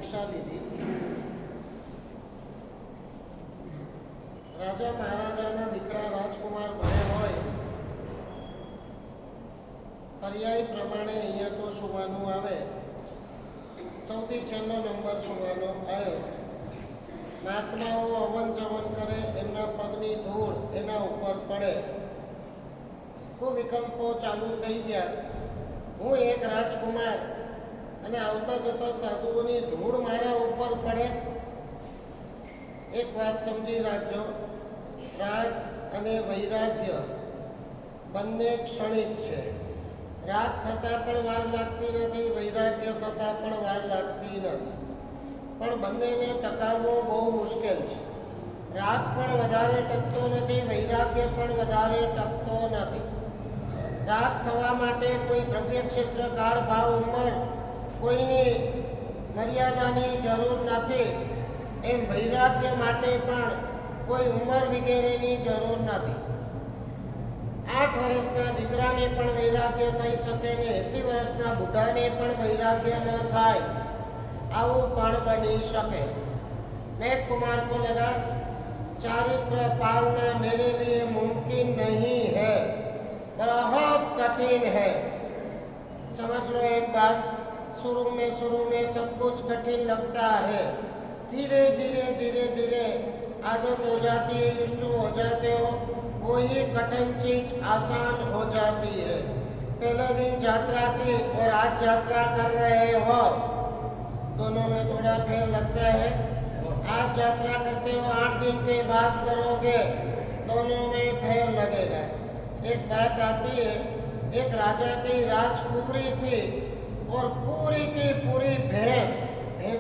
દીક્ષા લીધી. રાજા મહારાજાના દીકરા રાજકુમાર ભણ્યા હોય, પર્યાય પ્રમાણે અહીંયા તો સુવાનું આવે. સૌથી છેલ્લો નંબર સુવાનો આવ્યો. મહાત્માઓ અવન જવન કરે, એમના પગની ધૂળ એના ઉપર પડે. ખૂબ વિકલ્પો ચાલુ થઈ ગયા. હું એક રાજકુમાર અને આવતા જતા સાધુઓની ધૂળ મારા ઉપર પડે. એક વાત સમજી રાખજો, રાગ અને વૈરાગ્ય બંને ક્ષણિક છે. રાગ થતાં પણ વાર લાગતી નથી, વૈરાગ્ય થતાં પણ વાર લાગતી નથી, પણ બંનેને ટકાવવો બહુ મુશ્કેલ છે. રાગ પણ વધારે ટકતો નથી, વૈરાગ્ય પણ વધારે ટકતો નથી. રાગ થવા માટે કોઈ દ્રવ્ય ક્ષેત્ર, કાળ, ભાવ, ઉંમર કોઈની મર્યાદાની જરૂર નથી. એમ વૈરાગ્ય માટે પણ કોઈ ઉંમર વગેરેની જરૂર નથી. 8 વર્ષના દીકરાને પણ વૈરાગ્ય થઈ શકે ને 80 વર્ષના બુઢાને પણ વૈરાગ્ય ન થાય, આવું પણ બની શકે. મેઘ कुमार को लगा चारित्र पालना मेरे लिए मुमकिन नहीं है, बहुत कठिन है. समझ लो एक बात, शुरू में सब कुछ कठिन लगता है. धीरे धीरे आदत हो जाती है, युष्ट हो जाते हो, वही कठिन चीज आसान हो जाती है. पहले दिन यात्रा की और आज यात्रा कर रहे हो, दोनों में थोड़ा फेर लगता है. आज यात्रा करते हो, 8 दिन के बाद करोगे, दोनों में फेर लगेगा. एक बात आती है, एक राजा की राजकुमारी थी और पूरी की पूरी भैंस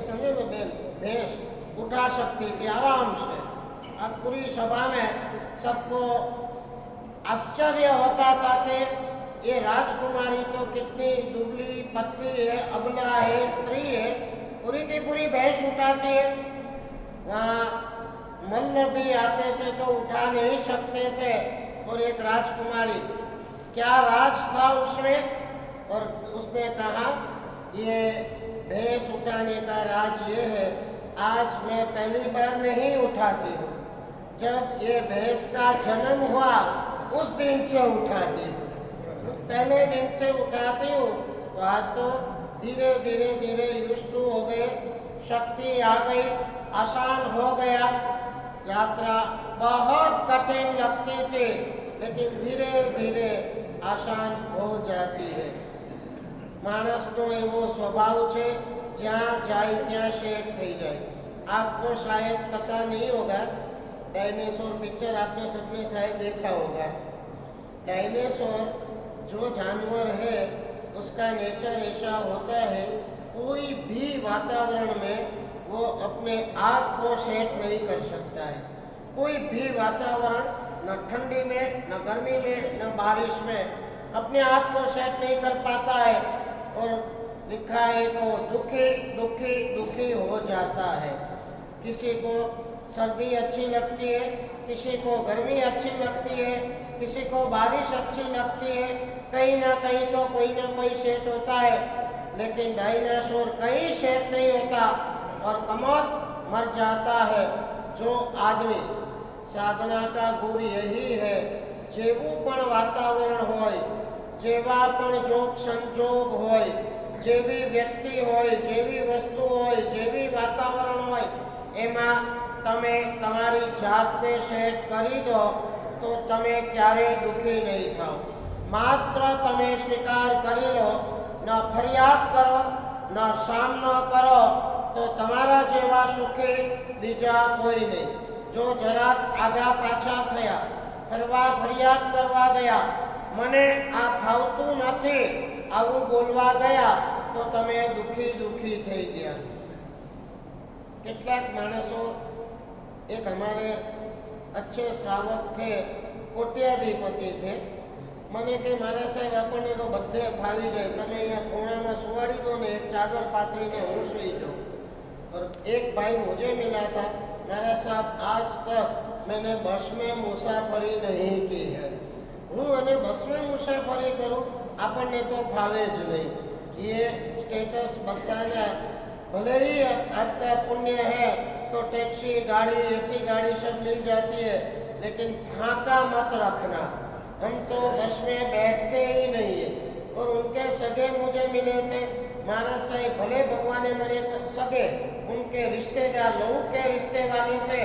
समझो तो भैंस उठा सकती थी आराम से. अब पूरी सभा में सबको आश्चर्य होता था कि ये राजकुमारी तो कितनी दुबली पतली है, अबला है, स्त्री है, पूरी की पूरी भैंस उठाती है. वहाँ मल्ल भी आते थे तो उठा नहीं सकते थे. और एक राजकुमारी, क्या राज था उसमें? और उसने कहा ये भैंस उठाने का राज ये है, आज मैं पहली बार नहीं उठाती हूँ, जब ये भैंस का जन्म हुआ उस दिन से उठाती हूँ. पहले दिन से उठाती हूँ, तो आज तो धीरे धीरे युष्ट हो गए, शक्ति आ गई, आसान हो गया. यात्रा बहुत कठिन लगती थी, लेकिन धीरे धीरे आसान हो जाती है. मानसनो एवो स्वभाव है, जहाँ जाए ત્યાં सेट થઈ જાય. आपको शायद पता नहीं होगा, डायनासोर पिक्चर आपने सबने शायद देखा होगा. डायनासोर जो जानवर है उसका नेचर ऐसा होता है, कोई भी वातावरण में वो अपने आप को सेट नहीं कर सकता है. कोई भी वातावरण, न ठंडी में, न गर्मी में, न बारिश में, अपने आप को सेट नहीं कर पाता है. और लिखा है तो दुखी हो जाता है. किसी को सर्दी अच्छी लगती है, किसी को गर्मी अच्छी लगती है, किसी को बारिश अच्छी लगती है. कहीं ना कहीं तो कोई ना कोई सेट होता है, लेकिन डायनासोर कहीं सेट नहीं होता और कमौत मर जाता है. जो आदमी, साधना का गुण यही है, जेवू पण वातावरण होय, जेवा पण जोग संजोग होय, जेवी व्यक्ति होय, जेवी वस्तु होय, जेवी वातावरण होय, एमा तमे तमारी जातने सेट करी दो तो तमे क्यारे दुखी नहीं थाओ. मात्र तमे स्वीकार करी लो, न फरियाद करो, न सामनो करो, तो तमारा जेवा सुखी बीजा कोई नहीं. जो જરાક આગા પાછા થયા, ફરિયાદ કરવા ગયા, મને આ ફાવતું નથી આવું બોલવા ગયા, તો તમે દુખી થઈ ગયા. કેટલાક માણસો, એક हमारे अच्छे श्रावक थे, कोट्याधिपति थे, મને કે મારા સાહેબ આપણને તો બધે ફાવી જાય, તમે અહીંયા ખૂણામાં સુવાડી દો ને એક ચાદર પાથરીને હું સૂઈ જાઉં. और एक भाई मुझे मिला था, मेरा साहब आज तक मैंने बस में मुसाफरी नहीं की है. हूँ अने बस में मुसाफरी करूँ આપણને તો ફાવે જ નહીં. ये स्टेटस બધાના भले ही आपका पुण्य है तो टैक्सी गाड़ी ऐसी गाड़ी सब मिल जाती है, लेकिन फाका मत रखना। हम तो बस में बैठते ही नहीं है। और उनके सगे मुझे मिले थे महाराज साहब, भले भगवान मने सगे, उनके रिश्तेदार लहू के रिश्ते वाले थे।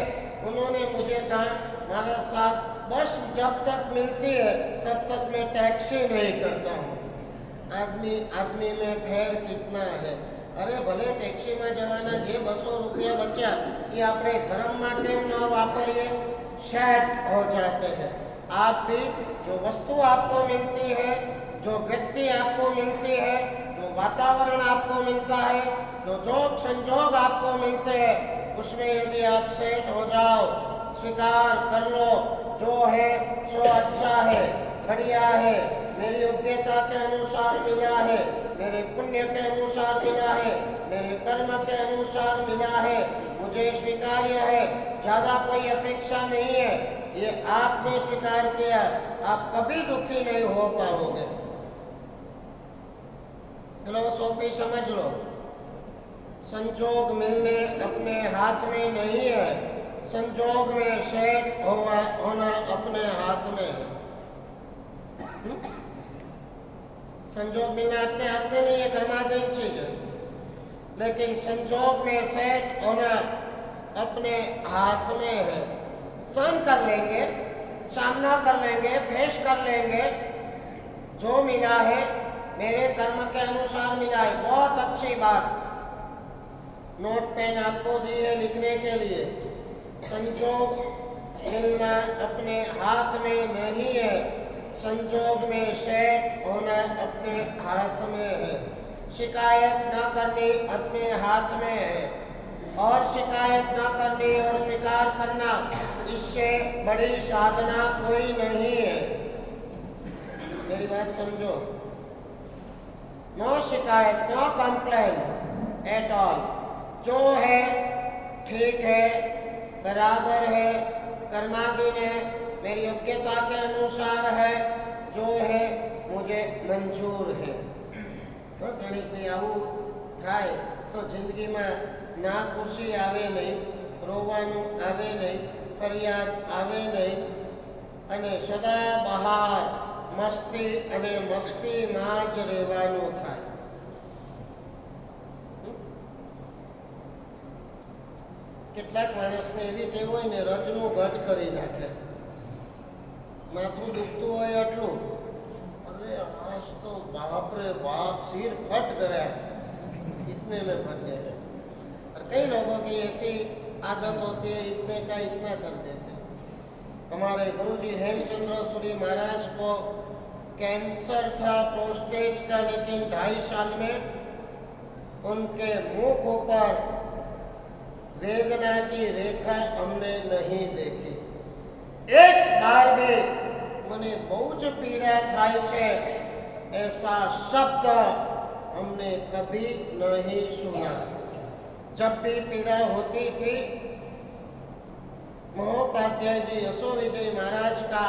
उन्होंने मुझे कहा महाराज साहब बस जब तक मिलती है तब तक मैं टैक्सी नहीं करता हूँ। आदमी में फेर कितना है। अरे भले टैक्सी में जवाना जे 200 रुपया बचा ये अपने धर्म में केम न वापरिए, सेट हो जाते हैं। आप भी जो वस्तु आपको मिलती है, जो व्यक्ति आपको मिलती है, जो वातावरण आपको मिलता है, जो जोग संजोग आपको मिलते हैं, उसमें यदि आप सेट हो जाओ, स्वीकार कर लो जो है सो अच्छा है, बढ़िया है, मेरी योग्यता के अनुसार मिला है, मेरे पुण्य के अनुसार मिला है, मेरे कर्म के अनुसार मिला है, मुझे स्वीकार्य है, ज्यादा कोई अपेक्षा नहीं है, ये आपने स्वीकार किया, आप कभी दुखी नहीं हो पाओगे। फिलोसॉफी समझ लो, संजोग मिलने अपने हाथ में नहीं है, संजोग में सेट होना अपने हाथ में है। संजोग मिलना अपने हाथ में नहीं है, कर्माधीन चीज है, लेकिन संजोग में सेट होना अपने हाथ में है। सहन कर लेंगे, सामना कर लेंगे, फेस कर लेंगे। जो मिला है मेरे कर्म के अनुसार मिला है, बहुत अच्छी बात। नोट पेन आपको दी है लिखने के लिए। संजोग मिलना अपने हाथ में नहीं है, संजोग में सेट होना अपने हाथ में है। शिकायत न करनी अपने हाथ में है, और शिकायत न करनी और स्वीकार करना, इससे बड़ी साधना कोई नहीं है। मेरी बात समझो। नो शिकायत, नो कंप्लेन एट ऑल। जो है ठीक है, बराबर है, कर्माधीन है, मेरी योग्यता के अनुसार है, जो है मुझे मंजूर है। बस रणिकभाई आવું થાય તો જિંદગીમાં ના ખુશી આવે નહીં, રોવાનું આવે નહીં, ફરિયાદ આવે નહીં, અને સદા બહાર મસ્તી અને મસ્તીમાં જ રહેવાનું થાય। કેટલાક માણસને એવી ટેવ હોય ને, રજનું ગજ કરી નાખે। માથું દુખતું હોય એટલું, अरे आज तो बाप रे बाप सिर फट गया, इतने में फट गए। और कई लोगों की ऐसी आदत होती है, इतने का इतना कर देते। हमारे गुरुजी हेमचंद्र सूरी महाराज को कैंसर था प्रोस्टेट का, लेकिन 2.5 साल में उनके मुख ऊपर वेदना की रेखा हमने नहीं देखी। एक बार भी मने बहुत पीड़ा थाय छे ऐसा शब्द हमने कभी नहीं सुना। जब भी पीड़ा होती थी, महोपाध्याय जी यशो विजय महाराज का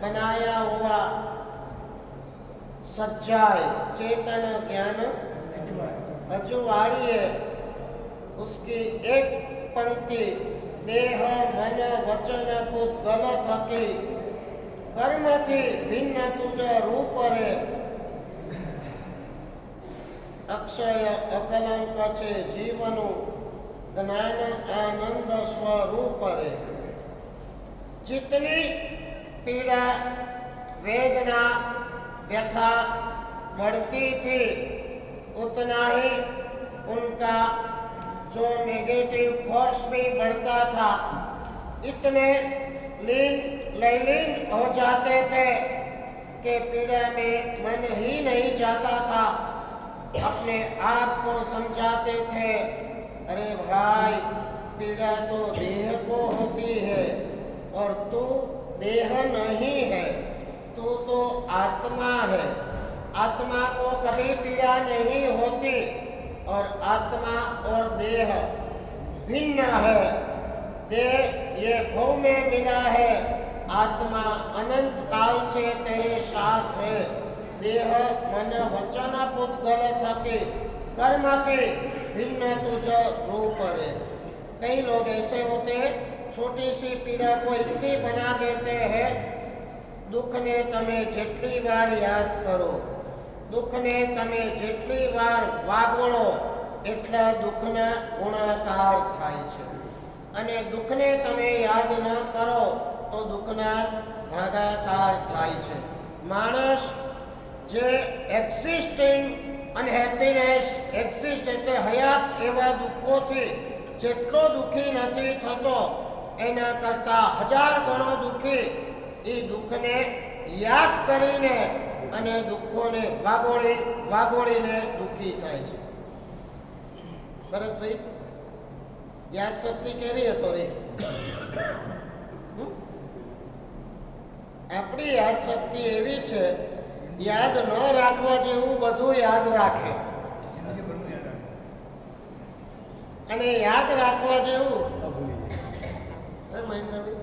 बनाया हुआ सज्जाय चेतन ज्ञान अजुवाड़िए, उसकी एक पंक्ति, देह मन वचन पूत थकी कर्म थी भिन्न तुझ रूप रे, अक्षय अकलंक छे जीवनु ज्ञान आनंद स्वरूप रे। जितनी पीड़ा वेदना व्यथा बढ़ती थी, उतना ही उनका जो नेगेटिव फोर्स भी बढ़ता था। इतने लीन हो जाते थे कि पीड़ा में मन ही नहीं जाता था। अपने आप को समझाते थे, अरे भाई पीड़ा तो देह को होती है और तू देह नहीं है, तू तो आत्मा है। आत्मा को कभी पीड़ा नहीं होती और आत्मा और देह भिन्न है। देह ये भव में मिला है, आत्मा अनंत काल से तेरे साथ है। देह मन वचन पुद्गल थके कर्म के भिन्न तुझ रूप रे। कई लोग ऐसे होते हैं, छोटी सी पीड़ा को इतनी बना देते हैं, दुख ने तमे जेटली वार याद करो, दुख ने तमे जेटली वार वागोळो એટલા દુઃખના ગુણાકાર થાય છે, અને દુઃખને તમે યાદ ન કરો તો દુઃખના ભાગાકાર થાય છે. માણસ જે એક્ઝિસ્ટિંગ અનહેપીનેસ, એક્ઝિસ્ટ એટલે હયાત એવા દુઃખોથી જેટલો દુઃખી નથી થતો એના કરતાં 1000 ગણો દુઃખી એ દુઃખને યાદ કરીને અને દુઃખોને વાગોળીને દુઃખી થાય છે. ભરતભાઈ, યાદ શક્તિ કેરી હતો રે? આપણી યાદ શક્તિ એવી છે, યાદ ન રાખવા જેવું બધું યાદ રાખે, અને યાદ રાખવા જેવું મહેન્દ્રભાઈ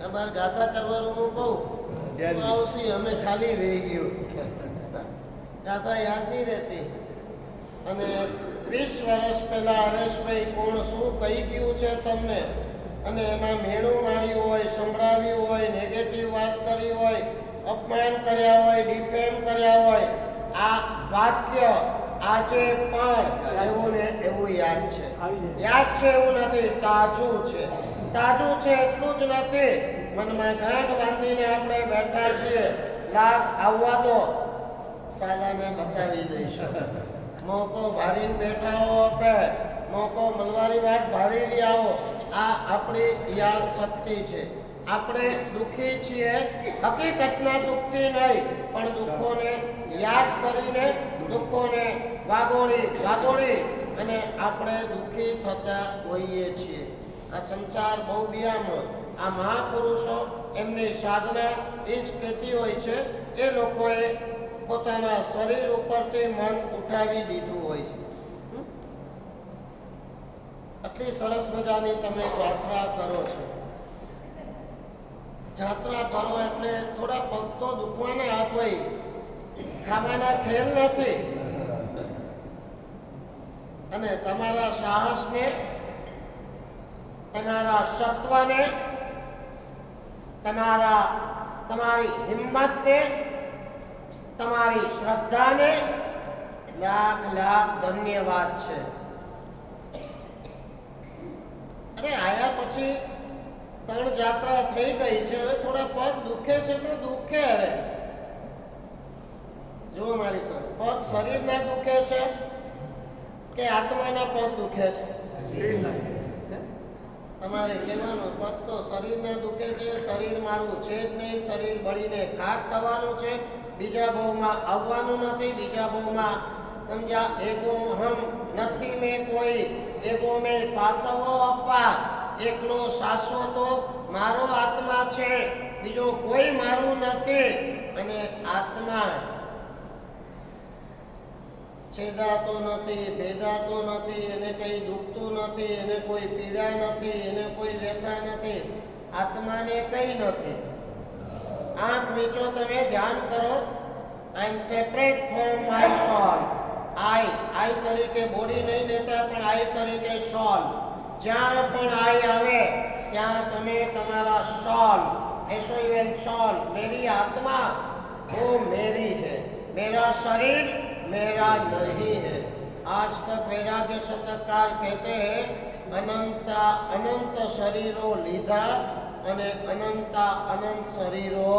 અમારે ગાથા કરવાનું હું કહું આવશે, અમે ખાલી વહી ગયું, ગાથા યાદ નહીં રહેતી. અને 20 વર્ષ પહેલા હરેશભાઈ કોણ શું કહી ગયું છે તમને, અને એમાં મેણું માર્યું હોય, સંભળાવ્યું હોય, નેગેટિવ વાત કરી હોય, અપમાન કર્યા હોય, ડિફેમ કર્યા હોય, આ વાક્ય આજે પણ એવું ને એવું યાદ છે. યાદ છે એવું નથી, તાજું છે. તાજું છે એટલું જ નથી, મનમાં ગાંઠ બાંધીને આપણે બેઠા છીએ, લાગ આવવા દો, સાલાને બતાવી દઈશું. મોકો ભારીને બેઠા હો આપે, મોકો મલવારી વાટ ભારી રહ્યા હો. આ આપણી યાદ શક્તિ છે. આપણે દુઃખી છીએ, હકીકતના દુઃખથી નહીં, પણ દુઃખોને યાદ કરીને, દુઃખોને વાગોળી અને આપણે દુઃખી થતા હોઈએ છીએ. આ સંસાર બહુ બિયામો. આ મહાપુરુષો એમની સાધના એ જ કહેતી હોય છે, એ લોકોએ પોતાના શરીર ઉપરથી મન ઉઠાવી દીધું હોય છે. આટલી સરસ મજાની તમે જાત્રા કરો છો. જાત્રા કરો એટલે થોડા પગ તો દુખવાના. આ કોઈ ખાવાના ખેલ નથી. અને તમારા સાહસને, તમારા સત્વને, તમારી હિંમતને, તમારી શ્રદ્ધાને લાખ લાખ ધન્યવાદ છે. અરે આયા પછી 3 જાત્રા થઈ ગઈ છે, હવે થોડા પગ દુખે છે તો દુખે. હવે જુઓ મારી સામે, પગ શરીરના દુખે છે કે આત્માના પગ દુખે છે? તમારે કહેવાનું, પગ તો શરીરના દુખે છે, શરીર મારું છે જ નહીં, શરીર બળીને ખાક થવાનું છે, બીજા ભાવમાં આવવાનું નથી, બીજા ભાવમાં સમજા એગો હમ નથી મેં કોઈ, એગો મેં સાસવો અપ્પા, એકલો શાશ્વતો મારો આત્મા છે, બીજો કોઈ મારું નથી. અને આત્મા છેદાતો નથી, ભેદાતો નથી, એને કંઈ દુખતું નથી, એને કોઈ પીડા નથી, એને કોઈ વ્યથા નથી, આત્માને કંઈ નથી. આંખ મીચો, તમે ધ્યાન કરો. આઈ એમ સેપરેટ ફ્રોમ માય સોલ. આઈ તરીકે બોડી નહીં લેતા, પણ આઈ તરીકે સોલ. જ્યાં પણ આઈ આવે ત્યાં તમે તમારા સોલ, SOUL सोल, मेरी आत्मा वो मेरी है, मेरा शरीर मेरा नहीं है. आज तक वैराग्य शतककार कहते हैं अनंता अनंत शरीरो लीधा અને अनंता अनंत शरीरो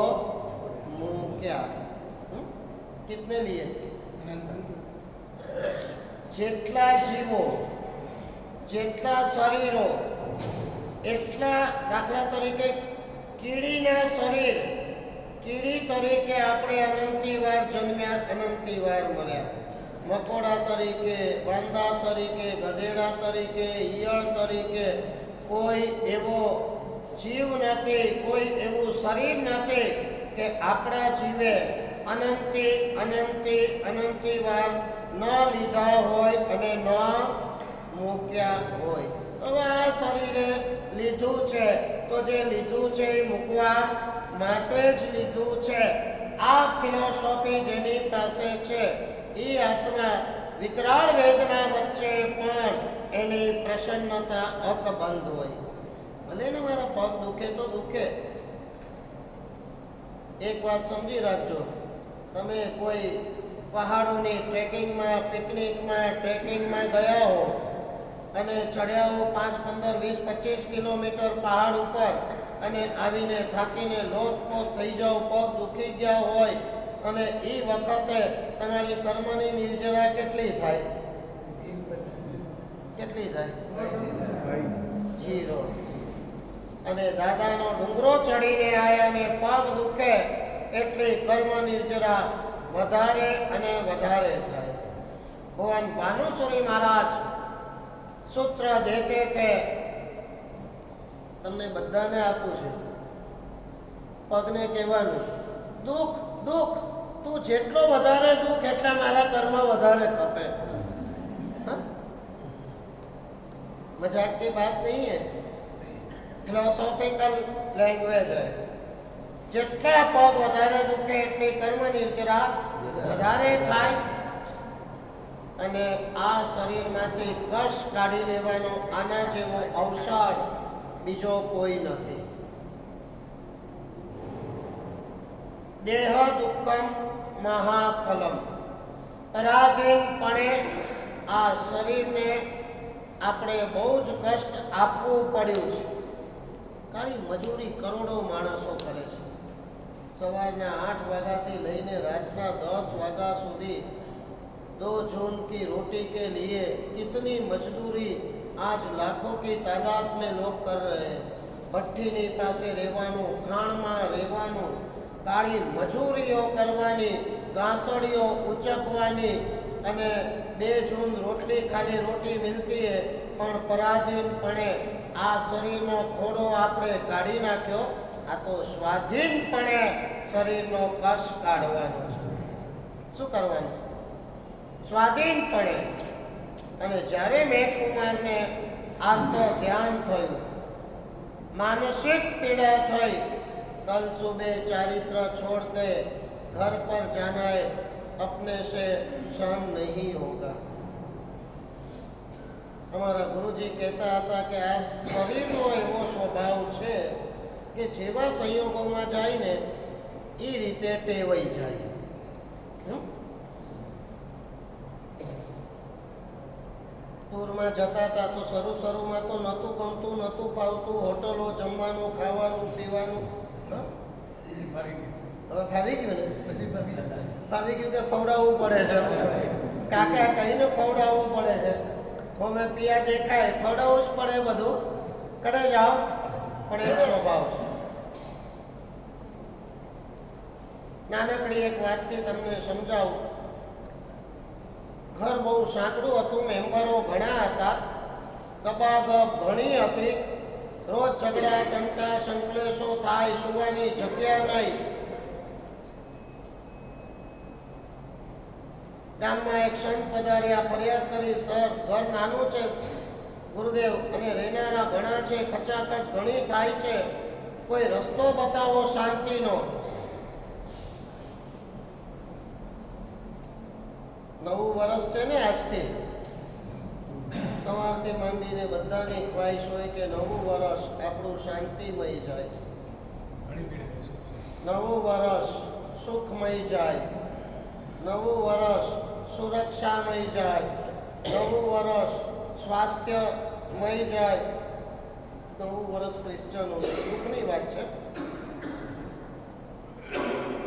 મૂક્યા. कितने लिए? જેટલા જીવો, જેટલા શરીરો, એટલા દાખલા તરીકે કીડીના શરીર, કીડી તરીકે આપણે અનંતી વાર જન્મ્યા, અનંતી વાર મર્યા. મકોડા તરીકે, વાંદા તરીકે, ગધેડા તરીકે, ઈયળ તરીકે, કોઈ એવો જીવ નથી, કોઈ એવું શરીર નથી કે આપણા જીવે અનંતી અનંતી અનંતી વાર ન લીધા હોય અને ન મૂક્યા હોય. હવે આ શરીરે લીધું છે તો જે લીધું છે એ મૂકવા માટે જ લીધું છે. આ ફિલોસોફી જેની પાસે છે એ આત્મા વિકરાળ વેદના વચ્ચે પણ એની પ્રસન્નતા અકબંધ હોય. ભલે ને મારા પગ દુખે તો દુખે. એક વાત સમજી રાખજો, તમે કોઈ પહાડોની ટ્રેકિંગમાં, પિકનિકમાં, ટ્રેકિંગમાં ગયા હો અને ચડ્યા હો 5, 15, 20, 25 કિલોમીટર પહાડ ઉપર અને આવીને થાકીને લોથપોથ થઈ જાઓ, પગ દુખી ગયા હોય અને એ વખતે તમારી કર્મની નિર્જરા કેટલી થાય? કેટલી થાય? 0. અને દાદાનો ડુંગરો ચડીને આયા ને પગ દુખે એટલી કર્મ નિર્જરા વધારે અને વધારે થાય. ભગવાન ભાનુસુરી મહારાજ સૂત્ર દેતે તે, તમને બધાને આપું છું, પગને કહેવાનું, દુઃખ દુઃખ, તું જેટલો વધારે દુઃખ એટલા મારા કર્મ વધારે ખપે. मजाक की बात नहीं है, फिलोसॉफिकल लैंग्वेज है. જેટલા પગ વધારે દુખે એટલી કર્મ નિર્જરા વધારે થાય. અને આ શરીરમાંથી કષ્ટ કાઢી લેવાનો આના જેવો અવસર બીજો કોઈ નથી. દેહ દુઃખમ મહાફલમ. પરાધીનપણે આ શરીરને આપણે બહુ જ કષ્ટ આપવું પડ્યું છે. કાળી મજૂરી કરોડો માણસો કરે છે. સવારના 8 વાગ્યાથી લઈને રાતના 10 વાગ્યા સુધી 2 जून की रोटी के लिए कितनी मजदूरी आज लाखों की तादाद में लोग कर रहे हैं. ભઠ્ઠીની પાસે રહેવાનું, ખાણમાં રહેવાનું, કાળી મજૂરીઓ કરવાની, ગાંસડીઓ ઉચકવાની અને 2 જૂન રોટલી ખાલી રોટી મિલતી હે. પણ પરાધીનપણે આ શરીરનો ખોડો આપણે કાઢી નાખ્યો. આ તો સ્વાધીનપણે શરીરનો કષ્ટ કાઢવાનો છે. શું કરવાનું? સ્વાધીનપણે. અને જ્યારે મેઘકુમારને આત્મ ધ્યાન થયું, मानसिक पीड़ा થઈ, कल सुबह चारित्र छोड़ के घर पर जाना है, अपने से सहन नहीं होगा. हमारा गुरुजी कहता હતા કે આ શરીરનો એવો સ્વભાવ છે કે જેવા સંયોગોમાં જાય ને એ રીતે ટેવાઈ જાય. ટૂરમાં જતા હતા તો શરૂમાં તો નહોતું ગમતું, નહોતું ફાવતું, હોટલો, જમવાનું, ખાવાનું, પીવાનું. હવે ફાવી ગયું ને? ફાવી ગયું કે ફવડાવવું પડે છે. કાકા કહીને ફવડાવવું પડે છે. અમે પિયા દેખાય ફવડાવવું જ પડે. બધું કરે જાઓ, પણ એક સ્વભાવ છે. નાનકડી એક વાતથી તમને સમજાવું. ઘર બહુ સાંકડું હતું, મેમ્બરો ઘણા હતા, ગબાગબ ઘણી હતી, રોજ ઝઘડા, ટંટા, સંકલેશો થાય, સુવાની જગ્યા નહીં. ગામમાં એક સંત પધાર્યા, ફરિયાદ કરી, સર ઘર નાનું છે ગુરુદેવ અને રહેનારા ઘણા છે, ખચાખચ ઘણી થાય છે, કોઈ રસ્તો બતાવો શાંતિનો. નવું વર્ષ છે ને આજથી, સવારથી માંડીને બધાની ખ્વાહિશ હોય કે નવું વર્ષ આપણું શાંતિમય જાય, નવું વર્ષ સુખમય જાય, નવું વર્ષ સુરક્ષામય જાય, નવું વર્ષ સ્વાસ્થ્યમય જાય. નવું વર્ષ ક્રિશ્ચનોનું દુઃખની વાત છે.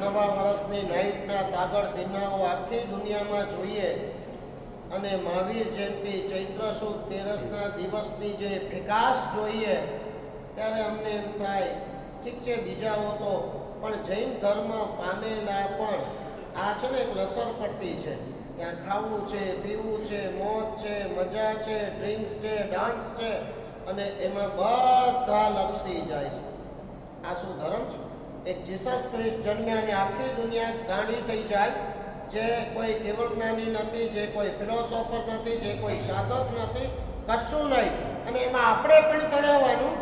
નવા વર્ષની નાઇટના તાગડ દિનાઓ આખી દુનિયામાં જોઈએ અને મહાવીર જયંતિ ચૈત્ર સુદ 13ના દિવસની જે વિકાસ જોઈએ ત્યારે અમને એમ થાય ઠીક છે બીજાઓ તો, પણ જૈન ધર્મ પામેલા પણ આ છે ને એક લસરપટ્ટી છે. ત્યાં ખાવું છે, પીવું છે, મોજ છે, મજા છે, ડ્રિંક્સ છે, ડાન્સ છે અને એમાં બધા લપસી જાય છે. આ શું ધર્મ છે? એક જીસસ ક્રિસ્ટ જન્મ્યા અને આખી દુનિયા ગાંડી થઈ જાય, જે કોઈ કેવળ જ્ઞાની નથી, જે કોઈ ફિલોસોફર નથી, જે કોઈ સાધક નથી, કશું નહીં. અને એમાં આપણે પણ તણાવવાનું.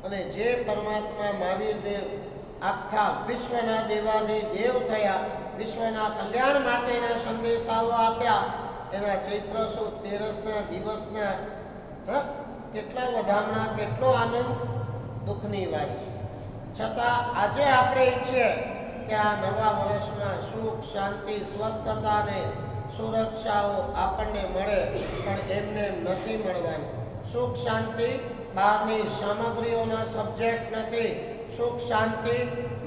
અને જે પરમાત્મા મહાવીર દેવ આખા વિશ્વના દેવાધિદેવ થયા વિશ્વના કલ્યાણ માટેના સંદેશાઓ આપ્યા. એના ચૈત્ર સુદ તેરસના દિવસના કેટલા વધામણા, કેટલો આનંદ. દુઃખની વાત છે, છતાં આજે આપણે ઈચ્છીએ કે આ નવા વર્ષમાં સુખ, શાંતિ, સ્વસ્થતા અને સુરક્ષાઓ આપણને મળે, પણ એમને નથી મળવાની. સુખ શાંતિ બહારની સામગ્રીઓના સબ્જેક્ટ નથી. સુખ શાંતિ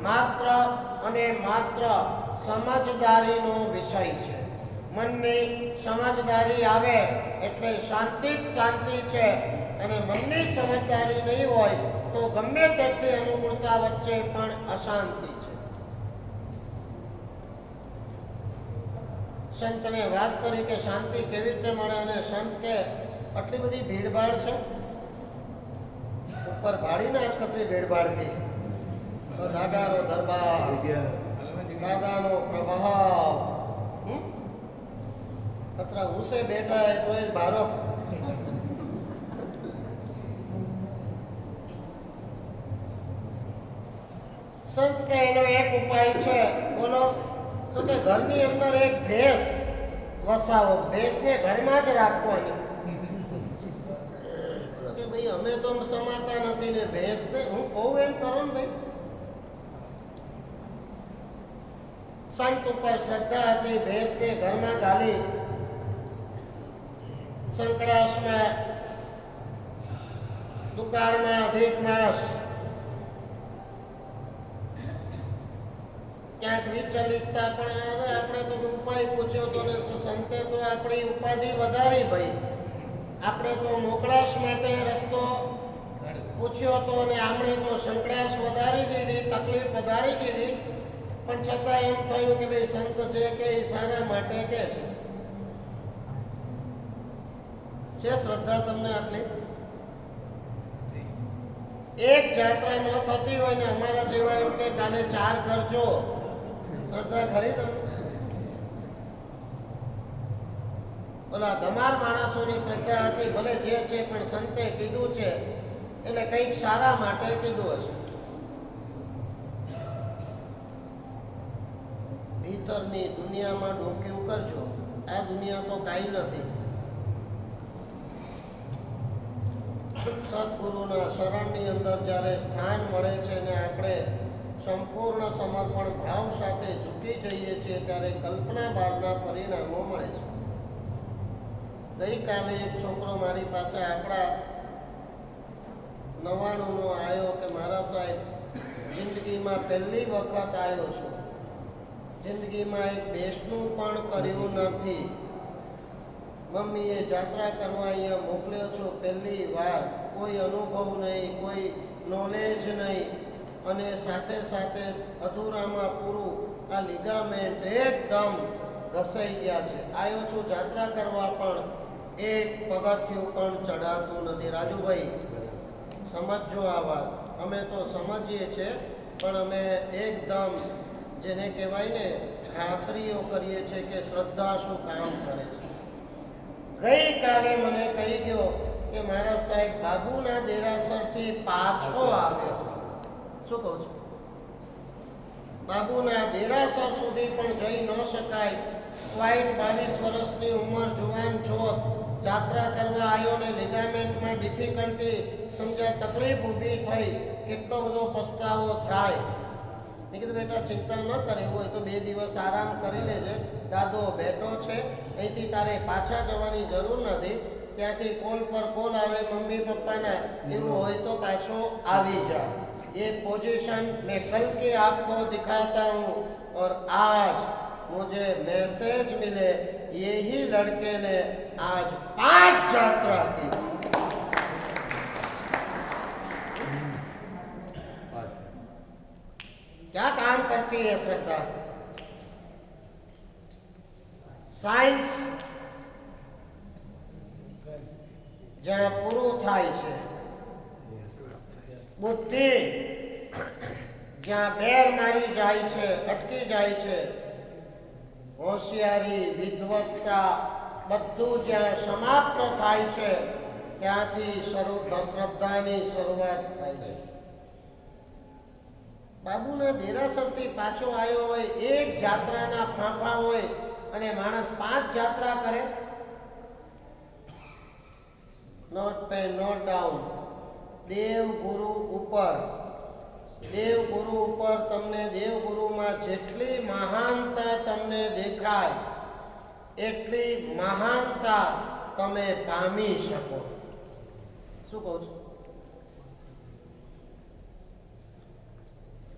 માત્ર અને માત્ર સમજદારીનો વિષય છે. મનની સમજદારી આવે એટલે શાંતિ જ શાંતિ છે, અને મનની સમજદારી નહીં હોય તો ગમે તેટલી અનુકૂળતા વચ્ચે પણ અશાંતિ છે. સંતને વાત કરી કે શાંતિ કેવી રીતે મળે, અને સંત કે આટલી બધી ભીડભાડ છે, ઉપર ભાડીને જ કતરી ભીડભાડ થઈ છે. તો દાદાનો દરબાર, દાદાનો પ્રભાવ, કતરા હુસે બેઠા હે તો એ ભારો. સંત કે એનો એક ઉપાય છે, બોલો. તો કે ઘરની અંદર એક ભેંસ વસાવો, ભેંસને ઘરમાં જ રાખવાની. કે ભાઈ અમે તો સમાતા નથી ને ભેંસને હું કહું એમ કરો ને ભાઈ. સંત ઉપર શ્રદ્ધા હતી, ભેંસને ઘરમાં ગાલી. સંકળાશમાં, દુકાળમાં, અધિક માસ, ક્યાંક વિચલિતતા. પણ આપણે તો ઉપાય પૂછ્યો તો ને, સંતે તો આપણી ઉપાધિ વધારી ભાઈ. આપણે તો મોકળાશ માટે રસ્તો પૂછ્યો તો ને આપણે તો સંકળાશ વધારી દીધી, તકલીફ વધારી દીધી. પણ છતાં એમ થયું કે ભાઈ સંત છે કે એ સારા માટે કે છે શ્રદ્ધા તમને આટલી? એક જાત્રા ન થતી હોય ને અમારા જેવા એમ કે કાલે 4 કરજો, શ્રદ્ધા ખરી તમને? બોલા ગમાર માણસોની શ્રદ્ધા હતી, ભલે જે છે, પણ સંતે કીધું છે એટલે કંઈક સારા માટે કીધું હશે. ભીતરની દુનિયામાં ડોક્યું કરજો, આ દુનિયા તો કાંઈ નથી. સદગુરુના શરણની અંદર જ્યારે સ્થાન મળે છે ને આપણે સંપૂર્ણ સમર્પણ ભાવ સાથે ઝૂકી જઈએ છીએ, ત્યારે કલ્પના બહારના પરિણામો મળે છે. ગઈકાલે એક છોકરો મારી પાસે આંકડા 99નો આવ્યો કે મારા સાહેબ જિંદગીમાં પહેલી વખત આવ્યો છું, જિંદગીમાં એક બેસનું પણ કર્યું નથી. મમ્મીએ જાત્રા કરવા અહીંયા મોકલ્યો છું, પહેલી વાર, કોઈ અનુભવ નહીં, કોઈ નોલેજ નહીં, અને સાથે સાથે અધૂરામાં પૂરું આ લિગામેન્ટ એકદમ ઘસાઈ ગયા છે. આવ્યો છું જાત્રા કરવા, પણ એક પગથિયું પણ ચડાતું નથી. રાજુભાઈ સમજો આ વાત, અમે તો સમજીએ છીએ, પણ અમે એકદમ જેને કહેવાય ને ખાતરીઓ કરીએ છીએ કે શ્રદ્ધા શું કામ કરે છે. ગઈકાલે મને કહી ગયો કે મારા સાહેબ બાબુના દેરાસરથી પાછો આવ્યો. શું કહું છું? બાબુના દેરાસર સુધી પણ જઈ ન શકાય. વાઇટ 22 વર્ષની ઉંમર, જુવાન છોત, જાત્રા કરવા આવ્યો ને લિગામેન્ટમાં ડિફિકલ્ટી, સમજ્યા, તકલીફ ઊભી થઈ, કેટલો બધો પસ્તાવો થાય. મેં કીધું બેટા ચિંતા ન કરે, હોય તો 2 દિવસ આરામ કરી લેજે, દાદો બેઠો છે, અહીંથી તારે પાછા જવાની જરૂર નથી. ત્યાંથી કોલ પર કોલ આવે મમ્મી પપ્પાના, એવું હોય તો પાછો આવી જા. ये पोजीशन मैं कल के आपको दिखाता हूँ, और आज मुझे मैसेज मिले यही लड़के ने आज 5 यात्रा की. क्या काम करती है श्रद्धा? साइंस જ્યાં પૂરું થાય છે, બુદ્ધિ જ્યાં બેર મારી જાય છે, અટકી જાય છે, હોશિયારી, વિદ્વત્તા બધું જ્યાં સમાપ્ત થાય છે, ત્યાંથી શ્રદ્ધાની શરૂઆત થાય છે. બાબુના દેરાસરથી પાછો આવ્યો હોય, એક જાત્રાના ફાંફા હોય અને માણસ 5 જાત્રા કરે. નોટ પે નોટ ડાઉન. દેવગુરુ ઉપર તમને દેવગુરુમાં જેટલી મહાનતા તમને દેખાય એટલી મહાનતા તમે પામી શકો. શું કહું છું?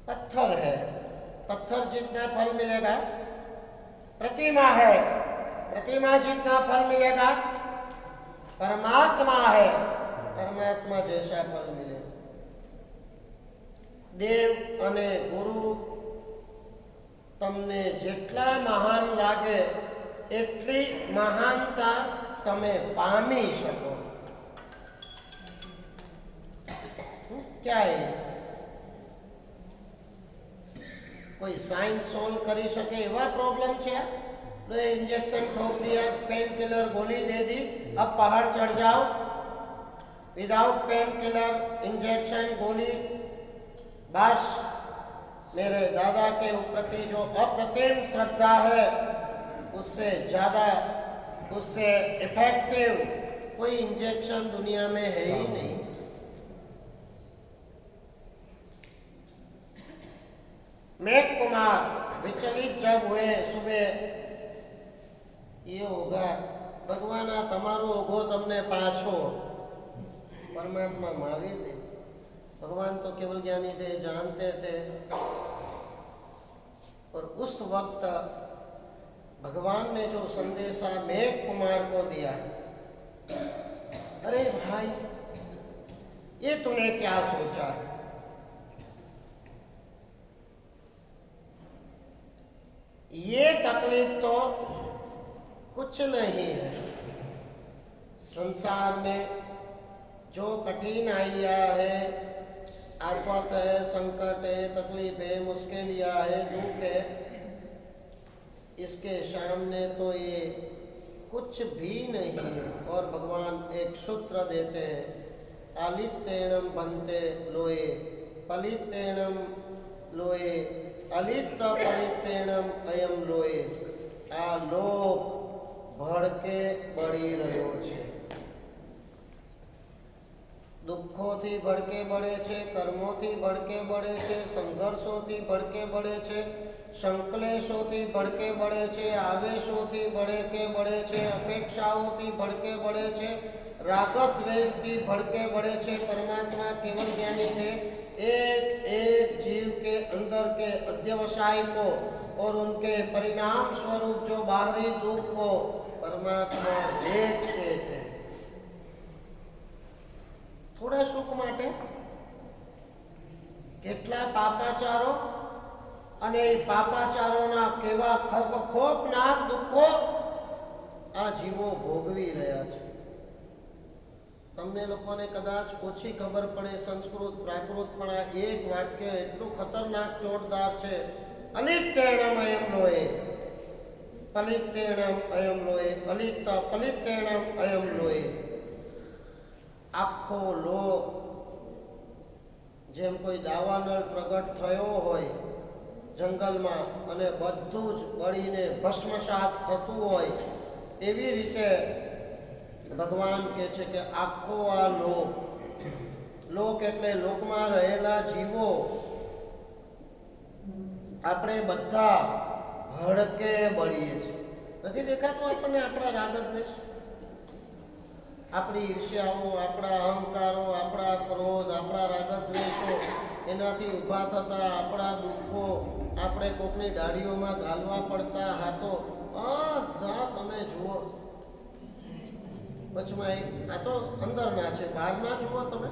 पत्थर है, पत्थर जितना फल मिलेगा. प्रतिमा है, प्रतिमा जितना फल मिलेगा. परमात्मा है, परमात्मा जैसा फल मिलेगा. देव અને ગુરુ તમને જેટલા મહાન લાગે એટલી મહાનતા તમે પામી શકો. क्या है? कोई साइंस सोल्व करी सके एवा प्रॉब्लम છે? तो इंजेक्शन ठोक दिया, पेन किलर गोली दे दी, अब पहाड़ चढ़ जाओ. विदाउट पेन किलर इंजेक्शन गोली, बस मेरे दादा के प्रति जो अप्रतिम श्रद्धा है उससे ज्यादा, उससे इफेक्टिव कोई इंजेक्शन दुनिया में है ही नहीं. मेघ कुमार विचलित जब हुए सुबह, ये होगा भगवान आ तमारो ओघो तमने पाछो. परमात्मा महावीर थे. भगवान तो केवल ज्ञानी थे, जानते थे. और उस वक्त भगवान ने जो संदेशा मेघ कुमार को दिया, अरे भाई ये तूने क्या सोचा? ये तकलीफ तो कुछ नहीं है. संसार में जो कठिनाइयाँ है, आफत है, संकट है, तकलीफ है, मुश्किलियाँ है, दुख है, इसके सामने तो ये कुछ भी नहीं है. और भगवान एक सूत्र देते हैं, अलितेनम बनते लोए, पलितेनम लोए, अलित परितेणम अयम लोए. आ लोक भड़के बળી રહ્યો છે. દુઃખોથી ભડકે બળે છે, કર્મોથી ભડકે બળે છે, સંઘર્ષોથી ભડકે બળે છે, સંકલેશોથી ભડકે બળે છે, આવેશોથી ભડકે બળે છે, અપેક્ષાઓથી ભડકે બળે છે, રાગદ્વેષથી ભડકે બળે છે. परमात्मा केवल ज्ञानी थे. एक एक जीव के अंदर के अध्यवसाय को और उनके परिणाम स्वरूप जो बाहरी दुख को परमात्मा देखते थे. थोड़ा सुख माटे કેટલા પાપાચારો અને પાપાચારોના કેવા ખોફનાક દુઃખો આ જીવો ભોગવી રહ્યા છે. તમને લોકોને કદાચ ઓછી ખબર પડે સંસ્કૃત પ્રાકૃત, પણ આ એક વાક્ય એટલું ખતરનાક જોરદાર છે. અલિત્તેણમ અયમ લોએ, પલિત્તેણમ અયમ લોએ, અલિત્ત પલિત્તેણમ અયમ લોએ. આખો લોક જેમ કોઈ દાવાનળ પ્રગટ થયો હોય જંગલમાં અને બધું જ બળીને ભસ્મસાત થતું હોય, એવી રીતે ભગવાન કહે છે કે આખો આ લોક એટલે લોકમાં રહેલા જીવો, આપણે બધા ભડકે બળીએ છીએ. નથી દેખાતું આપણને આપણા રાગદ્વેષ, આપણી ઈર્ષ્યાઓ, આપણા અહંકારો, આપણા ક્રોધ, આપણા રાગદ્વેષો, એનાથી ઊભા થતા આપણા દુઃખો, આપણે કોકની દાઢીઓમાં ઘાલવા પડતા હાથો, બધા તમે જુઓ. વચમાં એક આ તો અંદરના છે, બહારના જુઓ તમે.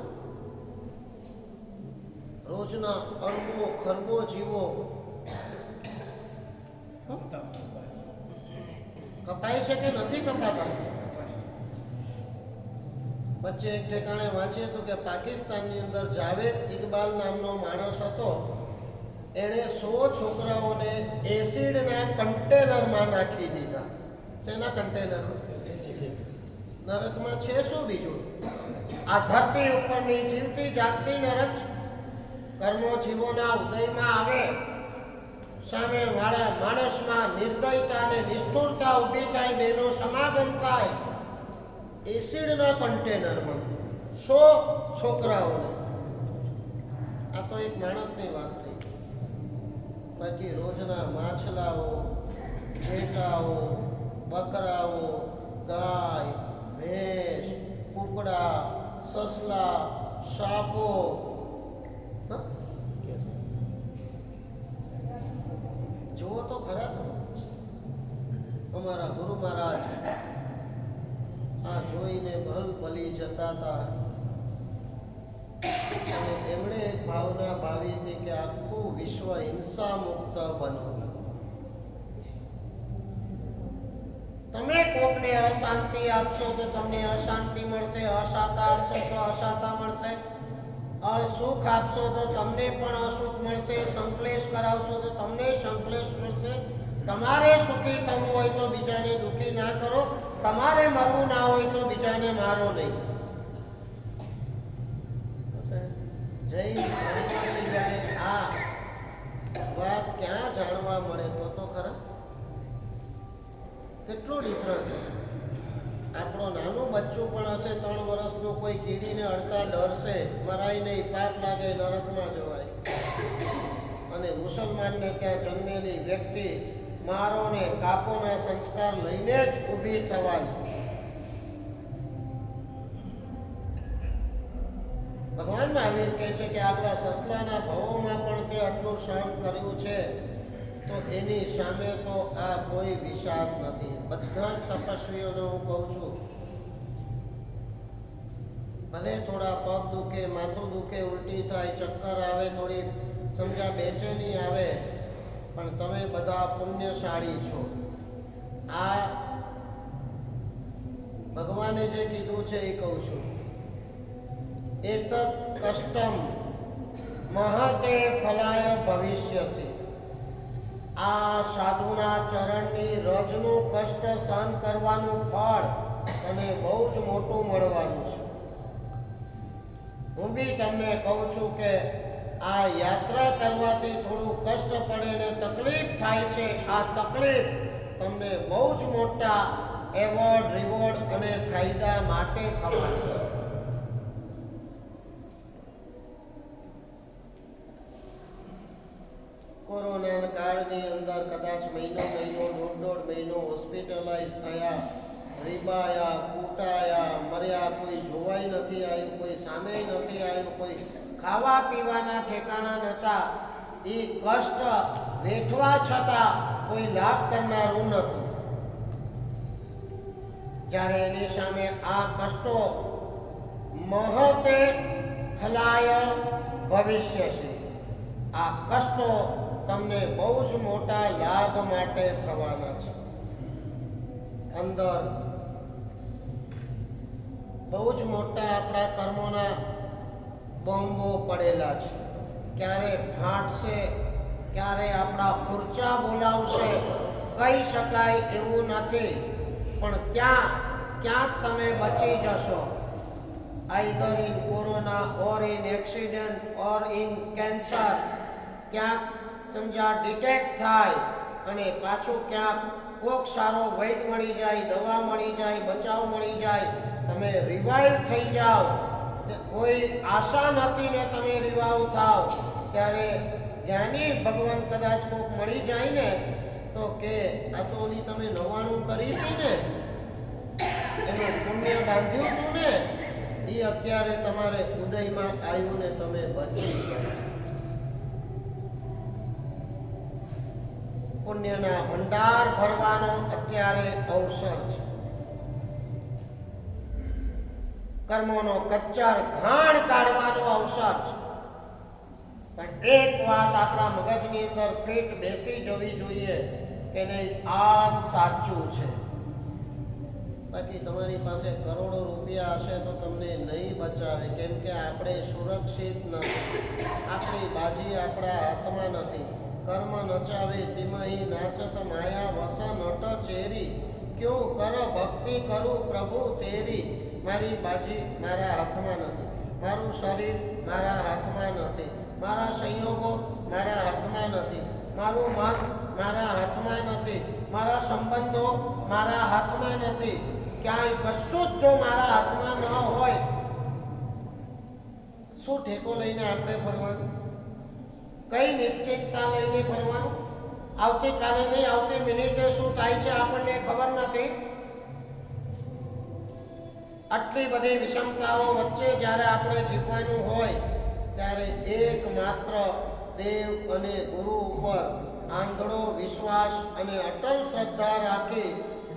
રોજના અરબો ખરબો જીવો કપાય છે કે નથી કપાતા? વચ્ચે એક ઠેકાણે વાંચ્યું હતું કે પાકિસ્તાનની અંદર જાવેદ ઇકબાલ નામનો માણસ હતો. એણે 100 છોકરાઓને એસિડના કન્ટેનરમાં નાખી દીધા. શેના કન્ટેનર? નરકમાં છે શું બીજું? આ ધરતી ઉપરની જીવતી જાગતી નરક. કર્મો જીવોના ઉદયમાં આવે, સામે વાળા માણસમાં નિર્દયતા અને નિષ્ઠુરતા ઊભી થાય, બેનો સમાગમ થાય એસિડના કન્ટેનરમાં 100 છોકરાઓને. આ તો એક માણસની વાત થઈ. બાકી રોજના માછલાઓ, ઘેટાઓ, બકરાઓ, ગાય, ભેંસ, કૂકડા, સસલા, સાપો, જુઓ તો ખરા તમે. અમારા ગુરુ મહારાજ આ જોઈને ભલી જતા હતા અને એમણે એક ભાવના ભાવી હતી કે આખું વિશ્વ હિંસા મુક્ત બનો. તમે કોકને અશાંતિ આપશો તો તમને અશાંતિ મળશે, અશાતા આપશો તો અશાતા મળશે, સુખ આપશો તો તમને પણ અસુખ મળશે, સંકલેશ કરાવશો તો તમને સંકલેશ મળશે. તમારે સુખી થવું હોય તો બીજાને દુઃખી ના કરો, તમારે મરવું ના હોય તો બીજાને મારો નહીં. જય આ વાત ક્યાં જાણવા મળે તો ખરા? કેટલું ડિફરન્સ. આપણો નાનું બચ્ચું પણ હશે 3 વર્ષનું, કોઈ કીડીને અડતા ડરશે, મરાય નહીં, પાપ લાગે, નરકમાં જવાય. અને મુસલમાનને ત્યાં જન્મેલી વ્યક્તિ મારો ને કાપોના સંસ્કાર લઈને જ ઊભી થવાની. ભગવાન મહાવીર કહે છે કે આપણા સસલાના ભવોમાં પણ તે આટલું સહન કર્યું છે, તો એની સામે તો આ કોઈ વિષાદ નથી. બધા જ તપસ્વીઓને હું કહું છું, ભલે થોડા પગ દુખે, માથું દુખે, ઉલટી થાય, ચક્કર આવે, થોડી સમજા બેચેની આવે, પણ તમે બધા પુણ્યશાળી છો. આ ભગવાને જે કીધું છે એ કહું છું. એતત કષ્ટમ મહતે ફલાય ભવિષ્યથી. આ સાધુના ચરણની રજનું કષ્ટ સહન કરવાનું ફળ તને બહુ જ મોટું મળવાનું છે. હું બી તમને કહું છું કે આ યાત્રા કરવાથી થોડું કષ્ટ પડે ને તકલીફ થાય છે. આ તકલીફ તમને બહુ જ મોટા એવોર્ડ, રિવોર્ડ અને ફાયદા માટે થવાની. કોરોના કાળની અંદર કદાચ મહિનો, 1.5 મહિનો હોસ્પિટલાઇઝ થયા, રીબાયા, કૂટાયા, મર્યા, કોઈ જોવાય નથી આવ્યું, કોઈ સામે નથી આવ્યું, કોઈ ખાવા પીવાના ઠેકાણા નહોતા. એ કષ્ટ વેઠવા છતાં કોઈ લાભ કરનારું નહોતું. જ્યારે એની સામે આ કષ્ટો મહતે ફલાય ભવિષ્ય છે, આ કષ્ટો તમને બહુ જ મોટા લાભ માટે થવાના છે. અંદર બહુ જ મોટા આપણા કર્મોના બોમ્બો પડેલા છે. ક્યારે ફાટશે, ક્યારે આપણા ખુરચા બોલાવશે, કહી શકાય એવું નથી. પણ ત્યાં ક્યાંક તમે બચી જશો. Either in corona or in accident or in cancer. ક્યાંક સમજા ડિટેક્ટ થાય અને પાછું ક્યાંક કોક સારો વૈદ મળી જાય, દવા મળી જાય, બચાવ મળી જાય, તમે રિવાઇવ થઈ જાઓ. કોઈ આશા નથી ને તમે રિવાઇવ થાવ, ત્યારે જ્ઞાની ભગવાન કદાચ કોક મળી જાય ને તો કે આ તો ઓલી તમે 99 કરી હતી ને, એનું પુણ્ય બાંધ્યું હતું ને, એ અત્યારે તમારે ઉદયમાં આવ્યું ને તમે બચી ગયા. પુણ્યના ભંડાર ભરવાનો અત્યારે અવસર છે. કર્મોનો કચ્ચર ઘાણ કાઢવાનો અવસર છે. પણ એક વાત આપણા મગજની અંદર ફિટ બેસી જવી જોઈએ કે નહીં, આ સાચું છે. બાકી તમારી પાસે કરોડો રૂપિયા હશે તો તમને નહીં બચાવે, કેમ કે આપણે સુરક્ષિત નથી. આપણી બાજી આપણા હાથમાં નથી. કર્મ નચાવે ધીમહી નાચત માયા વસ નટ ચેરી. ક્યું કર ભક્તિ કરું પ્રભુ તેરી. મારી બાજી મારા હાથમાં નથી, મારું શરીર મારા હાથમાં નથી, મારા સંયોગો મારા હાથમાં નથી, મારું મન મારા હાથમાં નથી, મારા સંબંધો મારા હાથમાં નથી. ક્યાંય કશું જ જો મારા હાથમાં ન હોય, શું ઠેકો લઈને આપણે ફરવાનું? કઈ નિશ્ચિતતા લઈને ફરવાનું? આવતીકાલે નહીં, આવતી મિનિટે શું થાય છે આપણને ખબર નથી. આટલી બધી વિષમતાઓ વચ્ચે જ્યારે આપણે જીવવાનું હોય ત્યારે એકમાત્ર દેવ અને ગુરુ ઉપર આંધળો વિશ્વાસ અને અટલ શ્રદ્ધા રાખી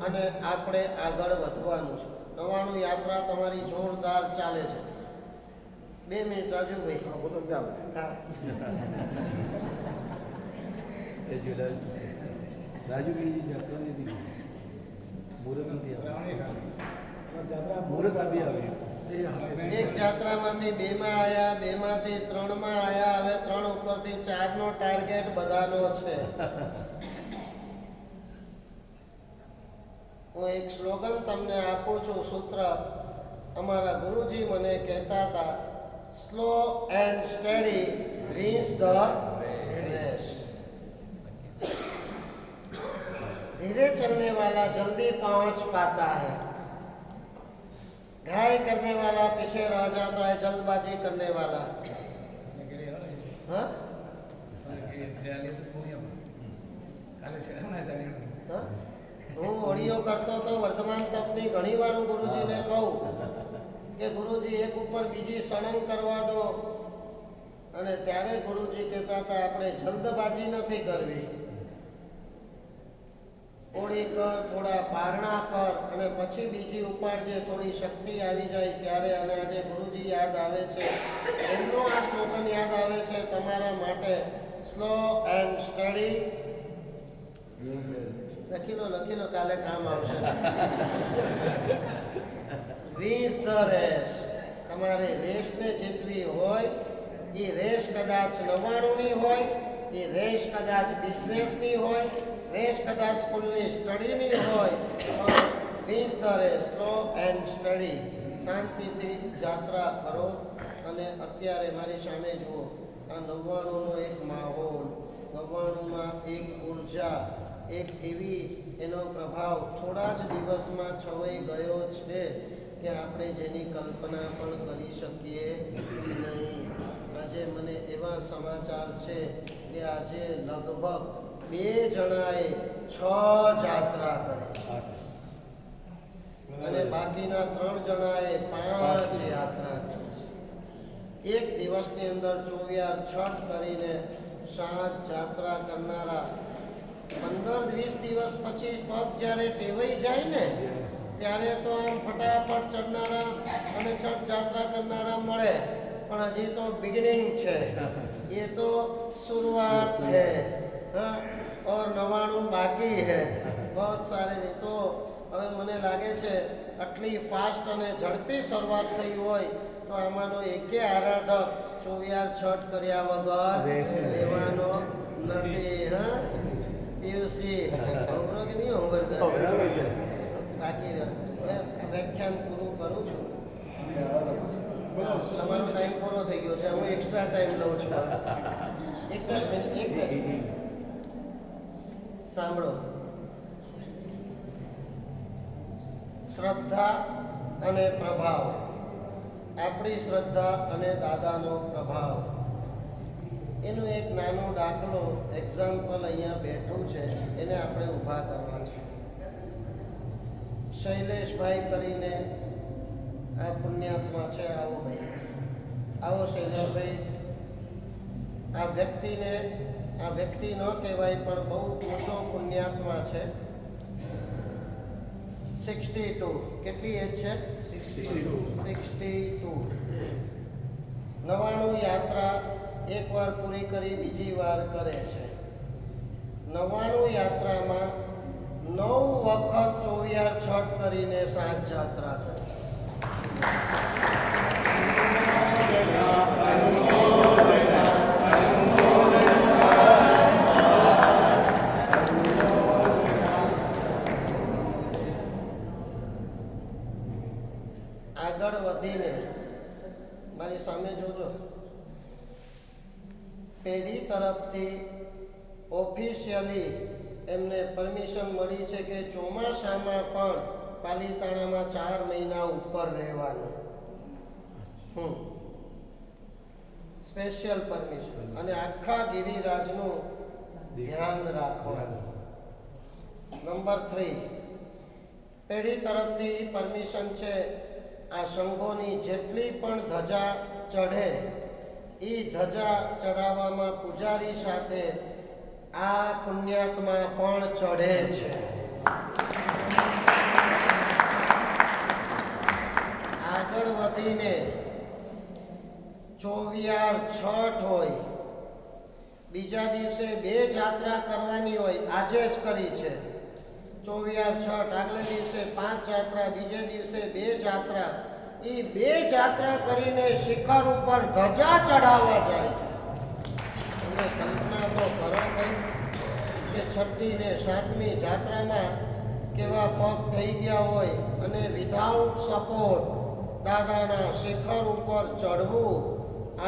અને આપણે આગળ વધવાનું છે. 99 યાત્રા તમારી જોરદાર ચાલે છે. 2 મિનિટ રાજુભાઈ. હા. રાજુભાઈ જાત્રા નથી, મુહૂર્ત નથી આવી. એક જાત્રામાંથી 2 માં આયા, 2 માંથી 3 માં આયા, હવે 3 ઉપરથી 4 નો ટાર્ગેટ બધાનો છે. હું એક સ્લોગન તમને આપું છું, સૂત્ર. અમારા ગુરુજી મને કહેતા હતા, slow and steady wins the race. धीरे चलने वाला जल्दी पहुंच पाता है, घाई करने वाला पीछे रह जाता है, जल्दबाजी करने वाला. हाँ? હું ઓડિયો કરતો તો વર્તમાન તપની ઘણી વાર હું ગુરુજીને કહું કે ગુરુજી એક ઉપર બીજી સળંગ કરવા દો, અને ત્યારે ગુરુજી કહેતા હતા આપણે જલ્દબાજી નથી કરવી. ઓળી કર, થોડા પારણા કર અને પછી બીજી ઉપાડજે, થોડી શક્તિ આવી જાય ત્યારે. અને આજે ગુરુજી યાદ આવે છે, એમનું આ સ્લોગન યાદ આવે છે તમારા માટે, સ્લો એન્ડ સ્ટડી. લખી લો, કાલે કામ આવશે. Wins the race. તમારે રેસને જીતવી હોય, એ રેસ કદાચ 99 ની હોય, એ રેસ કદાચ બિઝનેસની હોય, રેસ કદાચ સ્કૂલની સ્ટડીની હોય, પણ wins the race, slow and study. શાંતિથી જાત્રા કરો. અને અત્યારે મારી સામે જુઓ, આ 99 નો એક માહોલ, 99 માં એક ઉર્જા, એક એવી એનો પ્રભાવ થોડા જ દિવસમાં છવાઈ ગયો છે કે આપણે જેની કલ્પના પણ કરી શકીએ નહીં. આજે મને એવા સમાચાર છે કે આજે લગભગ 2 જણાએ 6 જાત્રા કરી અને બાકીના 3 જણાએ 5 યાત્રા કરી. એક દિવસની અંદર 24 છઠ કરીને 7 જાત્રા કરનારા 15-20 દિવસ પછી પગ જ્યારે ટેવાઈ જાય ને ત્યારે તો આમ ફટાફટ ચડનારા અને છઠ જાત્રા કરનારા મળે, પણ હજી તો બિગિનિંગ છે, ये तो शुरुआत है. हाँ, और 99 बाकी है. बहुत सारे नहीं. तो હવે મને લાગે છે આટલી ફાસ્ટ અને ઝડપી શરૂઆત થઈ હોય તો આમાંનો એકે આરાધક 24 છઠ કર્યા વગર રહેવાનો નથી. હા, પીયુસી હોમવર્ક કે નહીં હોમવર્ક બાકી વ્યાખ્યાન પૂરું કરું છું. તમારો ટાઈમ પૂરો થઈ ગયો છે, હું એક્સ્ટ્રા ટાઈમ લઉં છું. એક જ મિનિટ સાંભળો. શ્રદ્ધા અને પ્રભાવ. આપણી શ્રદ્ધા અને દાદાનો પ્રભાવ, એનું એક નાનો દાખલો, એક્ઝામ્પલ અહીંયા બેઠું છે, એને આપણે ઊભા કરવા છે. શૈલેષભાઈ કરીને આ પુણ્યાત્મા છે. આવો ભાઈ, આવો શૈલેષભાઈ. આ વ્યક્તિ ન કહેવાય પણ બહુ ઊંચો પુણ્યાત્મા છે. 62. કેટલી એજ છે? 62. 99 યાત્રા એક વાર પૂરી કરી બીજી વાર કરે છે. 99 યાત્રામાં 9 વખત 24 છઠ કરીને 7 જાત્રા કરી. આગળ વધીને મારી સામે જોજો, પેઢી તરફથી ઓફિશિયલી એમને પરમિશન મળી છે કે ચોમાસામાં પણ પાલીતાણામાં 4 મહિના ઉપર રહેવાનું. સ્પેશિયલ પરમિશન અને આખા ગિરિરાજનું ધ્યાન રાખવાનું. નંબર 3, પેઢી તરફથી પરમિશન છે આ સંઘોની જેટલી પણ ધજા ચઢે એ ધજા ચડાવવામાં પૂજારી સાથે આ પુણ્યાત્મા પણ ચઢે છે. આગળ વધીને ચોવિયાર છઠ હોય, બીજા દિવસે 2 જાત્રા કરવાની હોય, આજે જ કરી છે. ચોવિયાર છઠ, આગલે દિવસે 5 જાત્રા, બીજે દિવસે 2 જાત્રા. એ 2 જાત્રા કરીને શિખર ઉપર ધજા ચડાવવા જાય છે. તમે કલ્પના તો કરો ભાઈ કે 6મી ને 7મી જાત્રામાં કેવા પગ થઈ ગયા હોય અને વિધાઉટ સપોર્ટ દાદાના શિખર ઉપર ચડવું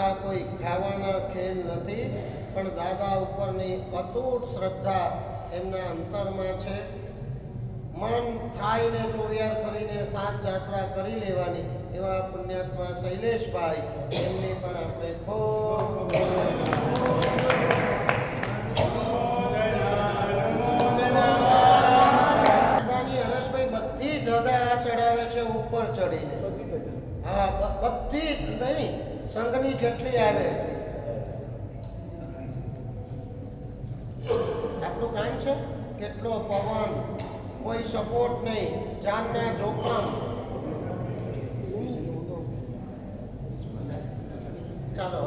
આ કોઈ ખાવાના ખેલ નથી, પણ દાદા ઉપરની અતૂટ શ્રદ્ધા એમના અંતરમાં છે. મન થાય ને ચોવિયાર કરીને 7 જાત્રા કરી લેવાની એવા પુણ્યાત્મા શૈલેષભાઈ, એમની પણ આપણે ખૂબ દાદાની હરેશભાઈ બધી ધજા ચડાવે છે ઉપર ચડીને. હા, બધી નહીં, સંઘની જેટલી આવે એટલી. આપણું કામ છે કેટલો પવન, કોઈ સપોર્ટ નહીં, જાનના જોખમ. ચાલો.